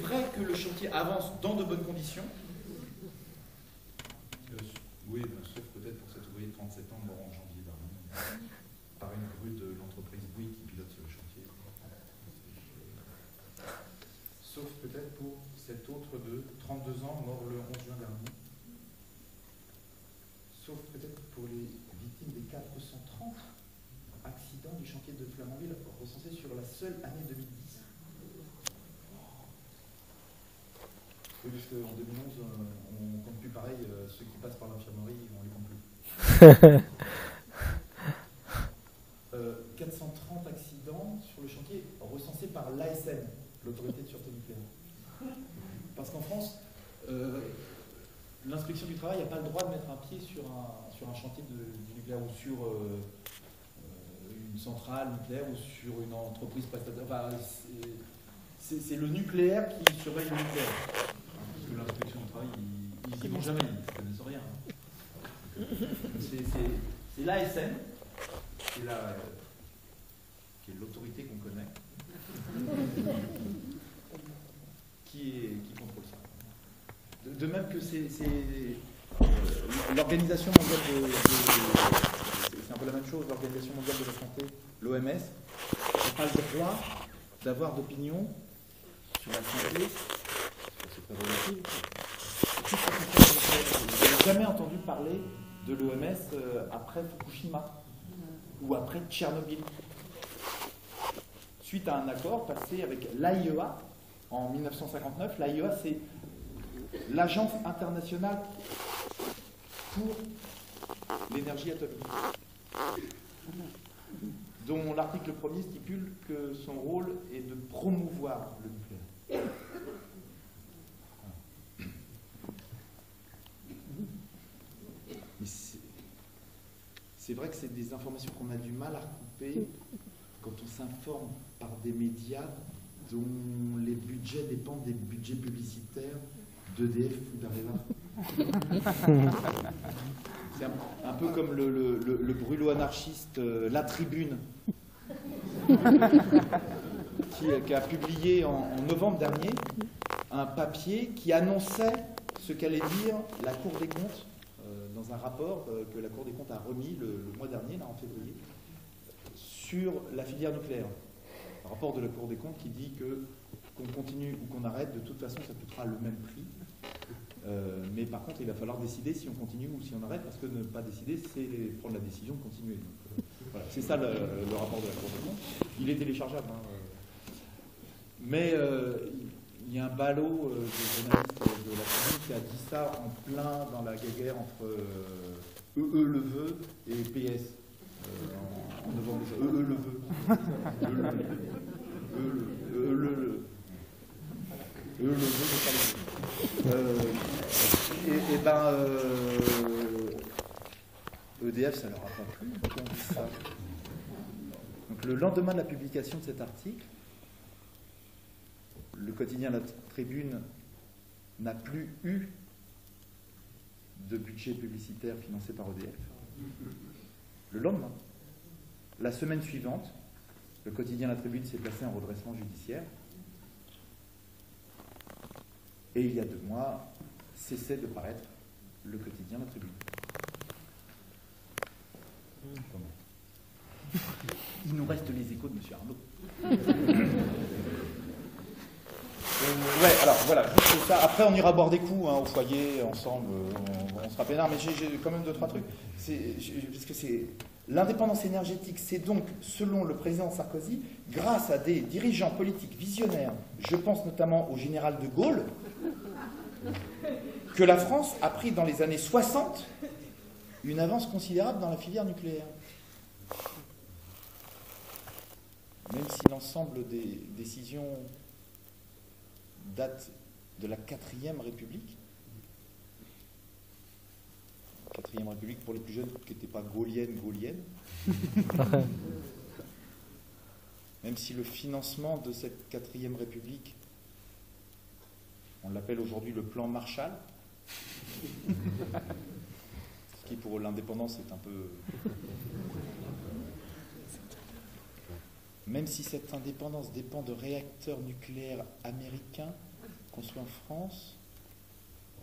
vrai que le chantier avance dans de bonnes conditions. Oui, sauf peut-être pour cet ouvrier de 37 ans mort en janvier dernier, par une grue de l'entreprise Bouygues qui pilote ce chantier. Sauf peut-être pour cet autre de 32 ans mort le 11 juin dernier. Sauf peut-être pour les victimes des 430 accidents du chantier de Flamanville recensés sur la seule année 2010. Oui, parce qu'en 2011, on ne compte plus pareil, ceux qui passent par l'infirmerie, on ne les compte plus. 430 accidents sur le chantier recensés par l'ASN, l'Autorité de sûreté nucléaire. Parce qu'en France, l'inspection du travail n'a pas le droit de mettre un pied sur un chantier du nucléaire ou sur une centrale nucléaire ou sur une entreprise prestataire. Enfin, c'est le nucléaire qui surveille le nucléaire. Parce que l'inspection du travail, ils n'y vont jamais, ils ne connaissent rien. C'est l'ASN, qui est l'autorité qu'on connaît, qui contrôle ça. De même que c'est l'Organisation mondiale c'est un peu la même chose, l'Organisation mondiale de la santé, l'OMS, n'a pas le droit d'avoir d'opinion sur la santé, sur ses prérogatives. Je n'ai jamais entendu parler de l'OMS après Fukushima ou après Tchernobyl. Suite à un accord passé avec l'AIEA en 1959, l'AIEA c'est l'Agence internationale pour l'énergie atomique, dont l'article 1er stipule que son rôle est de promouvoir le nucléaire. C'est vrai que c'est des informations qu'on a du mal à recouper quand on s'informe par des médias dont les budgets dépendent des budgets publicitaires d'EDF ou d'Areva. C'est un peu comme le brûlot anarchiste La Tribune, qui a publié en novembre dernier un papier qui annonçait ce qu'allait dire la Cour des comptes dans un rapport que la Cour des comptes a remis le mois dernier, là, en février, sur la filière nucléaire. Un rapport de la Cour des comptes qui dit que qu'on continue ou qu'on arrête, de toute façon, ça coûtera le même prix. Mais par contre, il va falloir décider si on continue ou si on arrête, parce que ne pas décider, c'est prendre la décision de continuer. Donc, voilà, c'est ça le rapport de la Cour des comptes. Il est téléchargeable. Mais il y a un ballot de journalistes de la Tribune qui a dit ça en plein dans la guéguerre entre EE le veut et PS. En novembre, EE le veut. Le veut, EDF, ça leur a pas plu. Donc le lendemain de la publication de cet article, le quotidien La Tribune n'a plus eu de budget publicitaire financé par EDF. Le lendemain, la semaine suivante, le quotidien La Tribune s'est placé en redressement judiciaire. Et il y a 2 mois, cessait de paraître le quotidien La Tribune. Comment ? Il nous reste les échos de M. Arnaud. Ouais, alors voilà, juste ça. Après, on ira boire des coups au foyer, ensemble, on sera peinard, mais j'ai quand même 2-3 trucs. Parce que c'est l'indépendance énergétique, c'est donc, selon le président Sarkozy, grâce à des dirigeants politiques visionnaires, je pense notamment au général de Gaulle, que la France a pris dans les années 60 une avance considérable dans la filière nucléaire. Même si l'ensemble des décisions datent de la 4e République. 4e République pour les plus jeunes qui n'étaient pas gaulienne. Même si le financement de cette 4e République, on l'appelle aujourd'hui le plan Marshall, ce qui pour l'indépendance est un peu... Même si cette indépendance dépend de réacteurs nucléaires américains, construit en France,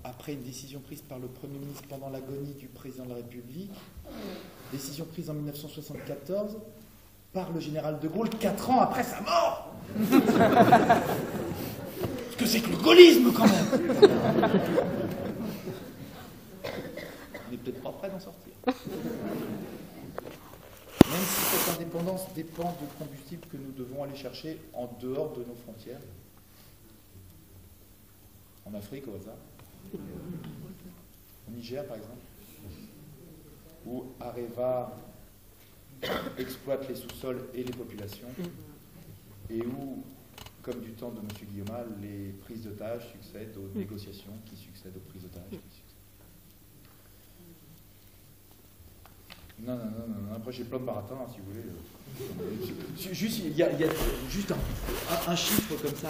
après une décision prise par le Premier ministre pendant l'agonie du président de la République, décision prise en 1974 par le général de Gaulle 4 ans après sa mort. Ce que c'est que le gaullisme quand même. On n'est peut-être pas prêt d'en sortir. Même si cette indépendance dépend de combustibles que nous devons aller chercher en dehors de nos frontières, en Afrique au hasard, au Niger par exemple, où Areva exploite les sous-sols et les populations, et où, comme du temps de M. Guillaume, les prises d'otages succèdent aux négociations qui succèdent aux prises d'otages. Non. Après, j'ai plein de baratins, si vous voulez. Juste, il y a juste un chiffre comme ça.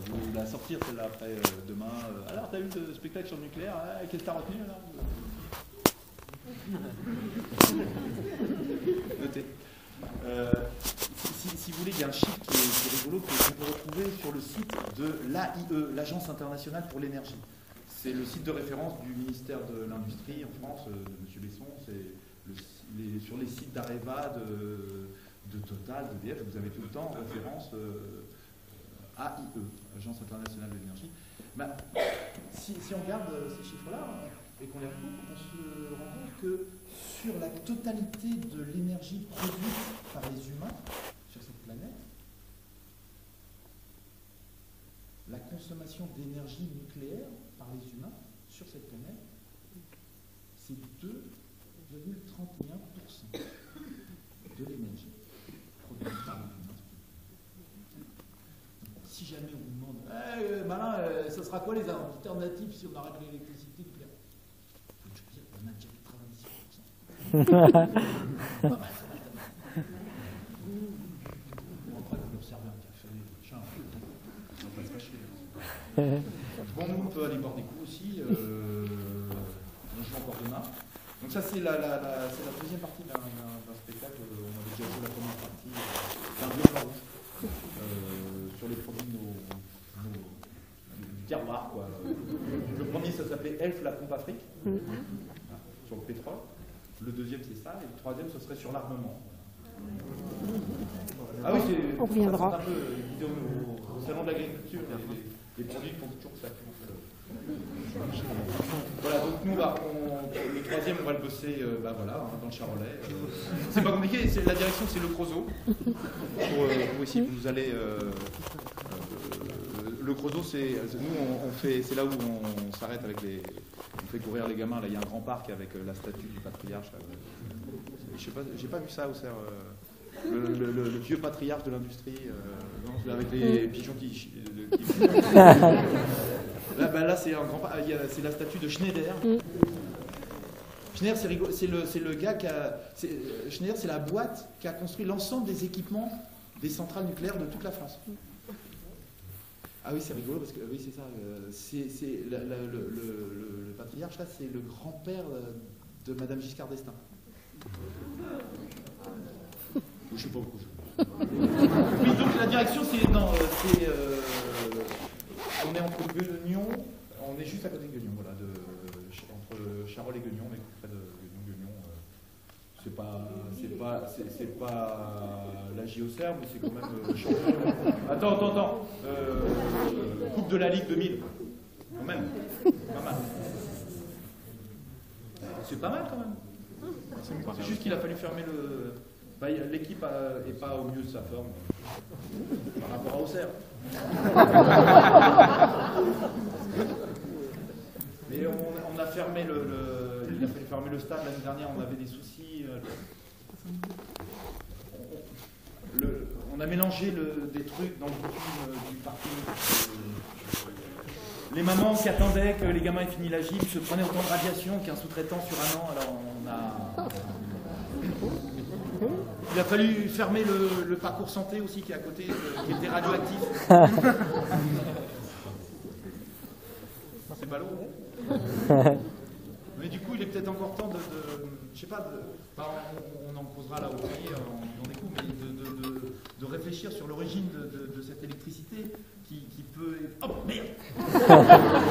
Vous la sortir celle-là après demain. Alors, t'as eu le spectacle sur le nucléaire. Qu'est-ce que t'as retenu là? Notez. Si vous voulez, il y a un chiffre qui est rigolo que vous pouvez retrouver sur le site de l'AIE, l'Agence internationale pour l'énergie. C'est le site de référence du ministère de l'Industrie en France, de M. Besson. C'est sur les sites d'Areva, de Total, d'EDF, vous avez tout le temps référence AIE, Agence internationale de l'énergie. Ben, si on regarde ces chiffres-là et qu'on les recoupe, on se rend compte que sur la totalité de l'énergie produite par les humains sur cette planète, la consommation d'énergie nucléaire par les humains sur cette planète, c'est 2,31% de l'énergie produite par les humains. Si jamais on vous demande malin, ça sera quoi les alternatives si on arrête l'électricité nucléaire? Je peux dire qu'on a déjà 96%. Après, vous leur servez un café, machin, on va pas se fâcher. Bon, nous, on peut aller boire des coups aussi. On joue encore demain. Donc ça, c'est la deuxième partie d'un spectacle. On avait déjà joué la première partie d'un bleu rouge sur les produits du terroir, quoi. Le premier, ça s'appelait Elf, la pompe Afrique, sur le pétrole. Le deuxième, c'est ça. Et le troisième, ce serait sur l'armement. Ah oui, on reviendra. Ça un peu au salon de l'agriculture. Les produits font toujours ça. Voilà, donc nous, le troisième, on va le bosser dans le Charolais. C'est pas compliqué, la direction, c'est le Creusot. Pour ici, vous allez. Le Creusot, c'est là où on s'arrête avec les. On fait courir les gamins. Là, il y a un grand parc avec la statue du patriarche. Je sais pas, j'ai pas vu ça au Serre. Le vieux patriarche de l'industrie, avec les pigeons qui là c'est un grand, c'est la statue de Schneider. Schneider, c'est le gars qui a. Schneider, c'est la boîte qui a construit l'ensemble des équipements des centrales nucléaires de toute la France. Ah oui, c'est rigolo parce que oui, c'est ça. Le patriarche là, c'est le grand-père de Madame Giscard d'Estaing. Je sais pas beaucoup. Oui, donc la direction, on est entre Gueugnon, on est juste à côté de Gueugnon, voilà, entre Charolles et Gueugnon, on est près de Gueugnon. C'est pas la JOCR, mais c'est quand même champion. Attends. Coupe de la Ligue 2000. Quand même. Pas mal. C'est pas mal quand même. C'est juste qu'il a fallu fermer le. L'équipe n'est pas au mieux de sa forme par rapport à Auxerre. Mais on a fermé il a fallu fermer le stade l'année dernière, on avait des soucis. On a mélangé des trucs dans le bitume du parking. Les mamans qui attendaient que les gamins aient fini la gym se prenaient autant de radiation qu'un sous-traitant sur un an. Alors on a. Il a fallu fermer le parcours santé aussi qui est à côté, qui était radioactif. C'est ballot. Mais du coup, il est peut-être encore temps je sais pas, on en posera là au pays dans des coups, mais de réfléchir sur l'origine de cette électricité qui peut Oh merde.